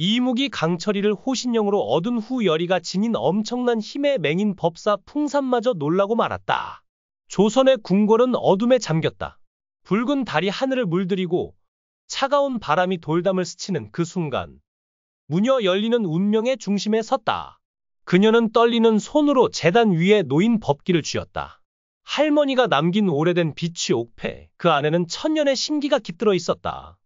이무기 강철이를 호신령으로 얻은 후 열이가 지닌 엄청난 힘의 맹인 법사 풍산마저 놀라고 말았다. 조선의 궁궐은 어둠에 잠겼다. 붉은 달이 하늘을 물들이고 차가운 바람이 돌담을 스치는 그 순간 무녀 열리는 운명의 중심에 섰다. 그녀는 떨리는 손으로 제단 위에 놓인 법기를 쥐었다. 할머니가 남긴 오래된 비취 옥패, 그 안에는 천년의 신기가 깃들어 있었다.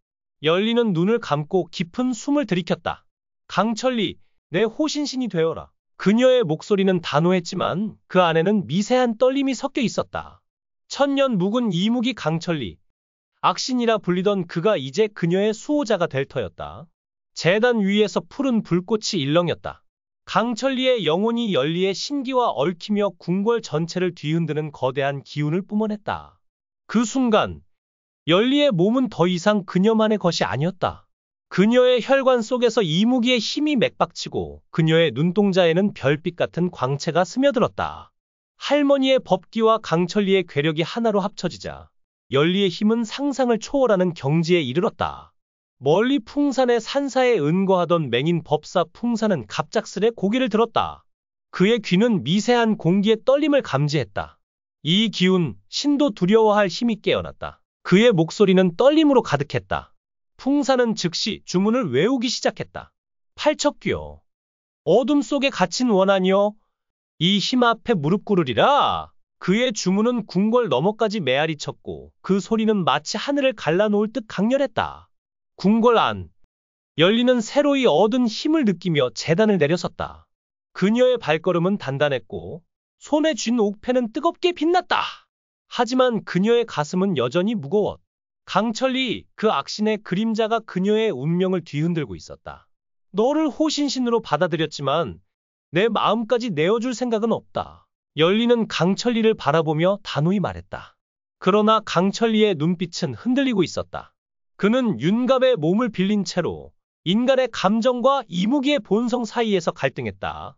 열리는 눈을 감고 깊은 숨을 들이켰다. 강철리, 내 호신신이 되어라. 그녀의 목소리는 단호했지만 그 안에는 미세한 떨림이 섞여 있었다. 천년 묵은 이무기 강철리. 악신이라 불리던 그가 이제 그녀의 수호자가 될 터였다. 제단 위에서 푸른 불꽃이 일렁였다. 강철리의 영혼이 열리의 신기와 얽히며 궁궐 전체를 뒤흔드는 거대한 기운을 뿜어냈다. 그 순간 열리의 몸은 더 이상 그녀만의 것이 아니었다. 그녀의 혈관 속에서 이무기의 힘이 맥박치고 그녀의 눈동자에는 별빛 같은 광채가 스며들었다. 할머니의 법기와 강철리의 괴력이 하나로 합쳐지자 열리의 힘은 상상을 초월하는 경지에 이르렀다. 멀리 풍산의 산사에 은거하던 맹인 법사 풍산은 갑작스레 고개를 들었다. 그의 귀는 미세한 공기의 떨림을 감지했다. 이 기운, 신도 두려워할 힘이 깨어났다. 그의 목소리는 떨림으로 가득했다. 풍산은 즉시 주문을 외우기 시작했다. 팔척귀여, 어둠 속에 갇힌 원한이여, 이 힘 앞에 무릎 꿇으리라. 그의 주문은 궁궐 너머까지 메아리 쳤고 그 소리는 마치 하늘을 갈라놓을 듯 강렬했다. 궁궐 안, 열리는 새로이 얻은 힘을 느끼며 제단을 내려섰다. 그녀의 발걸음은 단단했고 손에 쥔 옥패는 뜨겁게 빛났다. 하지만 그녀의 가슴은 여전히 무거웠다. 강철리, 그 악신의 그림자가 그녀의 운명을 뒤흔들고 있었다. 너를 호신신으로 받아들였지만 내 마음까지 내어줄 생각은 없다. 열리는 강철리를 바라보며 단호히 말했다. 그러나 강철리의 눈빛은 흔들리고 있었다. 그는 윤갑의 몸을 빌린 채로 인간의 감정과 이무기의 본성 사이에서 갈등했다.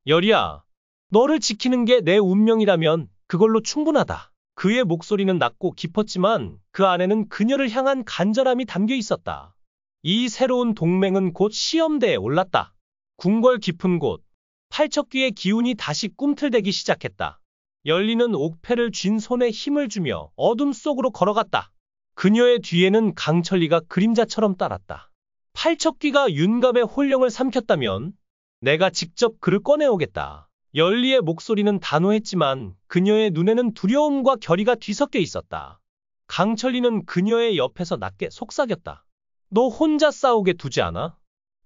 열이야, 너를 지키는 게 내 운명이라면 그걸로 충분하다. 그의 목소리는 낮고 깊었지만 그 안에는 그녀를 향한 간절함이 담겨 있었다. 이 새로운 동맹은 곧 시험대에 올랐다. 궁궐 깊은 곳, 팔척귀의 기운이 다시 꿈틀대기 시작했다. 열리는 옥패를 쥔 손에 힘을 주며 어둠 속으로 걸어갔다. 그녀의 뒤에는 강철리가 그림자처럼 따랐다. 팔척귀가 윤갑의 혼령을 삼켰다면 내가 직접 그를 꺼내오겠다. 열리의 목소리는 단호했지만 그녀의 눈에는 두려움과 결의가 뒤섞여 있었다. 강철리는 그녀의 옆에서 낮게 속삭였다. 너 혼자 싸우게 두지 않아?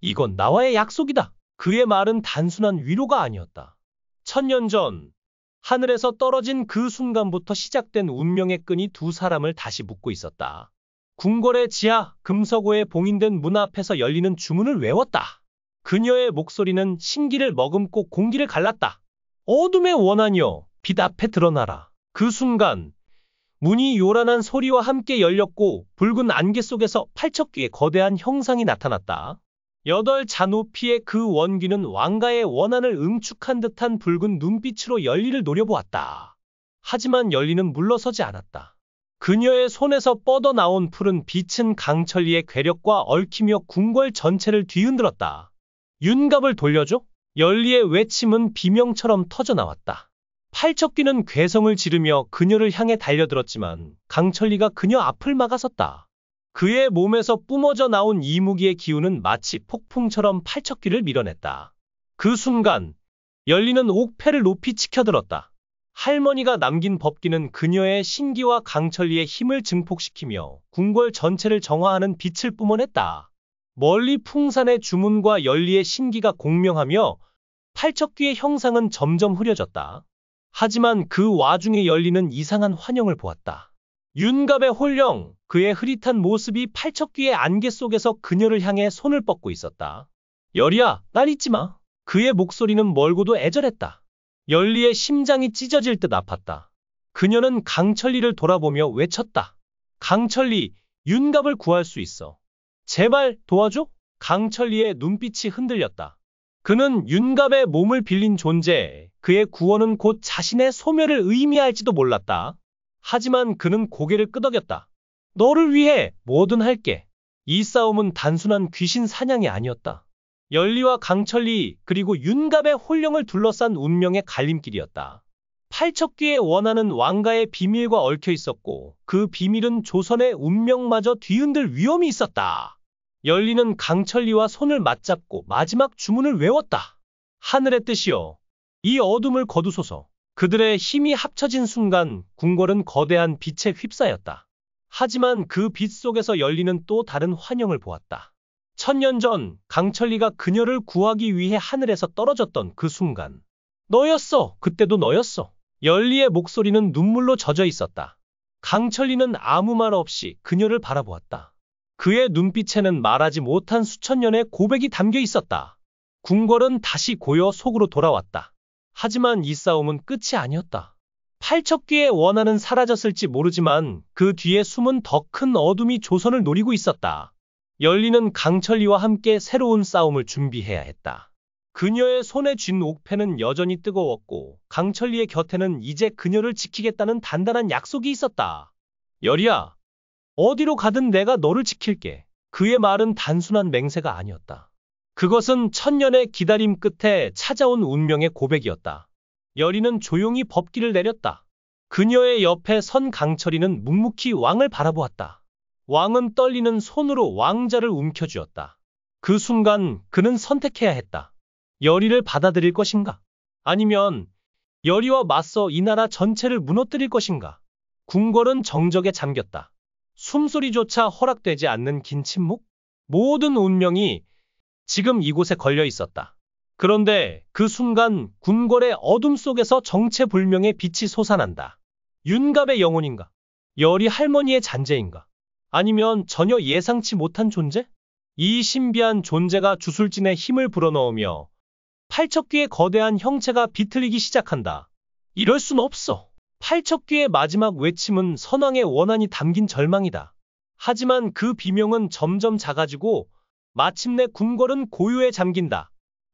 이건 나와의 약속이다. 그의 말은 단순한 위로가 아니었다. 천년 전 하늘에서 떨어진 그 순간부터 시작된 운명의 끈이 두 사람을 다시 묶고 있었다. 궁궐의 지하 금서고에 봉인된 문 앞에서 열리는 주문을 외웠다. 그녀의 목소리는 신기를 머금고 공기를 갈랐다. 어둠의 원한이여, 빛 앞에 드러나라. 그 순간 문이 요란한 소리와 함께 열렸고 붉은 안개 속에서 팔척귀의 거대한 형상이 나타났다. 8자 높이의 그 원귀는 왕가의 원한을 응축한 듯한 붉은 눈빛으로 열리를 노려보았다. 하지만 열리는 물러서지 않았다. 그녀의 손에서 뻗어나온 푸른 빛은 강철리의 괴력과 얽히며 궁궐 전체를 뒤흔들었다. 윤갑을 돌려줘? 열리의 외침은 비명처럼 터져나왔다. 팔척귀는 괴성을 지르며 그녀를 향해 달려들었지만 강철리가 그녀 앞을 막아섰다. 그의 몸에서 뿜어져 나온 이무기의 기운은 마치 폭풍처럼 팔척귀를 밀어냈다. 그 순간 열리는 옥패를 높이 치켜들었다. 할머니가 남긴 법기는 그녀의 신기와 강철리의 힘을 증폭시키며 궁궐 전체를 정화하는 빛을 뿜어냈다. 멀리 풍산의 주문과 열리의 신기가 공명하며 팔척귀의 형상은 점점 흐려졌다. 하지만 그 와중에 열리는 이상한 환영을 보았다. 윤갑의 혼령, 그의 흐릿한 모습이 팔척귀의 안개 속에서 그녀를 향해 손을 뻗고 있었다. 열이야, 날 잊지 마. 그의 목소리는 멀고도 애절했다. 열리의 심장이 찢어질 듯 아팠다. 그녀는 강철리를 돌아보며 외쳤다. 강철리, 윤갑을 구할 수 있어. 제발 도와줘? 강철리의 눈빛이 흔들렸다. 그는 윤갑의 몸을 빌린 존재, 그의 구원은 곧 자신의 소멸을 의미할지도 몰랐다. 하지만 그는 고개를 끄덕였다. 너를 위해 뭐든 할게. 이 싸움은 단순한 귀신 사냥이 아니었다. 열리와 강철리 그리고 윤갑의 혼령을 둘러싼 운명의 갈림길이었다. 팔척귀에 원하는 왕가의 비밀과 얽혀 있었고 그 비밀은 조선의 운명마저 뒤흔들 위험이 있었다. 열리는 강철리와 손을 맞잡고 마지막 주문을 외웠다. 하늘의 뜻이여, 이 어둠을 거두소서. 그들의 힘이 합쳐진 순간 궁궐은 거대한 빛에 휩싸였다. 하지만 그 빛 속에서 열리는 또 다른 환영을 보았다. 1000년 전 강철리가 그녀를 구하기 위해 하늘에서 떨어졌던 그 순간. 너였어. 그때도 너였어. 열리의 목소리는 눈물로 젖어 있었다. 강철리는 아무 말 없이 그녀를 바라보았다. 그의 눈빛에는 말하지 못한 수천 년의 고백이 담겨 있었다. 궁궐은 다시 고요 속으로 돌아왔다. 하지만 이 싸움은 끝이 아니었다. 팔척귀의 원한은 사라졌을지 모르지만 그 뒤에 숨은 더 큰 어둠이 조선을 노리고 있었다. 열리는 강철리와 함께 새로운 싸움을 준비해야 했다. 그녀의 손에 쥔 옥패는 여전히 뜨거웠고 강철리의 곁에는 이제 그녀를 지키겠다는 단단한 약속이 있었다. 열이야, 어디로 가든 내가 너를 지킬게. 그의 말은 단순한 맹세가 아니었다. 그것은 1000년의 기다림 끝에 찾아온 운명의 고백이었다. 열이는 조용히 법기를 내렸다. 그녀의 옆에 선 강철이는 묵묵히 왕을 바라보았다. 왕은 떨리는 손으로 왕자를 움켜쥐었다. 그 순간 그는 선택해야 했다. 열이를 받아들일 것인가? 아니면 열이와 맞서 이 나라 전체를 무너뜨릴 것인가? 궁궐은 정적에 잠겼다. 숨소리조차 허락되지 않는 긴 침묵? 모든 운명이 지금 이곳에 걸려 있었다. 그런데 그 순간 궁궐의 어둠 속에서 정체불명의 빛이 솟아난다. 윤갑의 영혼인가? 열이 할머니의 잔재인가? 아니면 전혀 예상치 못한 존재? 이 신비한 존재가 주술진에 힘을 불어넣으며 팔척귀의 거대한 형체가 비틀리기 시작한다. 이럴 순 없어. 팔척귀의 마지막 외침은 선왕의 원한이 담긴 절망이다. 하지만 그 비명은 점점 작아지고 마침내 궁궐은 고요에 잠긴다.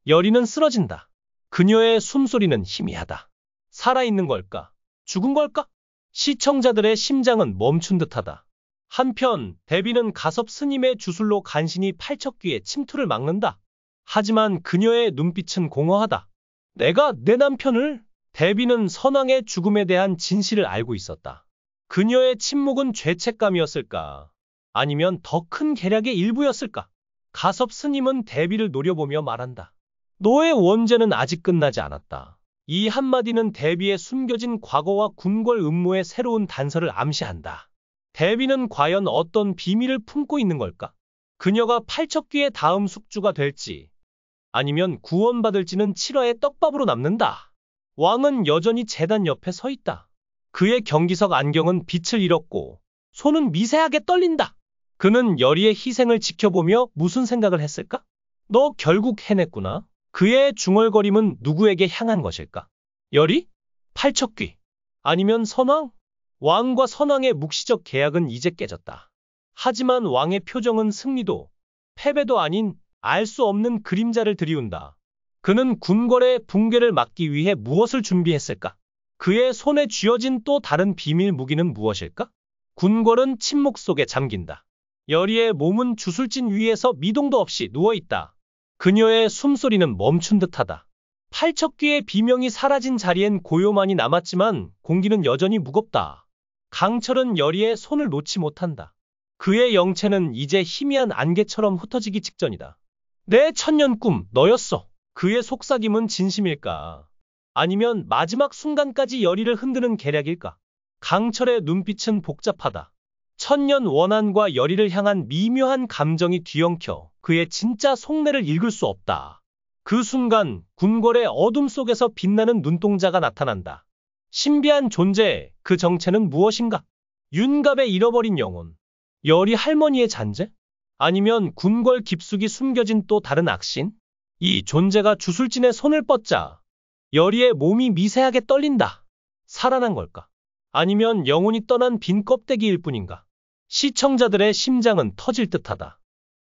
열이는 쓰러진다. 그녀의 숨소리는 희미하다. 살아있는 걸까? 죽은 걸까? 시청자들의 심장은 멈춘 듯하다. 한편 대비는 가섭 스님의 주술로 간신히 팔척귀의 침투를 막는다. 하지만 그녀의 눈빛은 공허하다. 내가 내 남편을? 대비는 선왕의 죽음에 대한 진실을 알고 있었다. 그녀의 침묵은 죄책감이었을까? 아니면 더 큰 계략의 일부였을까? 가섭 스님은 대비를 노려보며 말한다. 너의 원죄는 아직 끝나지 않았다. 이 한마디는 대비의 숨겨진 과거와 궁궐 음모의 새로운 단서를 암시한다. 대비는 과연 어떤 비밀을 품고 있는 걸까? 그녀가 팔척귀의 다음 숙주가 될지 아니면 구원받을지는 7화의 떡밥으로 남는다. 왕은 여전히 제단 옆에 서 있다. 그의 경기석 안경은 빛을 잃었고 손은 미세하게 떨린다. 그는 열이의 희생을 지켜보며 무슨 생각을 했을까? 너 결국 해냈구나. 그의 중얼거림은 누구에게 향한 것일까? 열이? 팔척귀? 아니면 선왕? 왕과 선왕의 묵시적 계약은 이제 깨졌다. 하지만 왕의 표정은 승리도 패배도 아닌 알 수 없는 그림자를 드리운다. 그는 궁궐의 붕괴를 막기 위해 무엇을 준비했을까? 그의 손에 쥐어진 또 다른 비밀 무기는 무엇일까? 궁궐은 침묵 속에 잠긴다. 열이의 몸은 주술진 위에서 미동도 없이 누워있다. 그녀의 숨소리는 멈춘 듯하다. 팔척귀의 비명이 사라진 자리엔 고요만이 남았지만 공기는 여전히 무겁다. 강철은 열이의 손을 놓지 못한다. 그의 영체는 이제 희미한 안개처럼 흩어지기 직전이다. 내 천년 꿈, 너였어. 그의 속삭임은 진심일까? 아니면 마지막 순간까지 열이를 흔드는 계략일까? 강철의 눈빛은 복잡하다. 천년 원한과 열이를 향한 미묘한 감정이 뒤엉켜 그의 진짜 속내를 읽을 수 없다. 그 순간 궁궐의 어둠 속에서 빛나는 눈동자가 나타난다. 신비한 존재, 그 정체는 무엇인가? 윤갑의 잃어버린 영혼, 열이 할머니의 잔재? 아니면 궁궐 깊숙이 숨겨진 또 다른 악신? 이 존재가 주술진의 손을 뻗자 열이의 몸이 미세하게 떨린다. 살아난 걸까? 아니면 영혼이 떠난 빈 껍데기일 뿐인가? 시청자들의 심장은 터질 듯하다.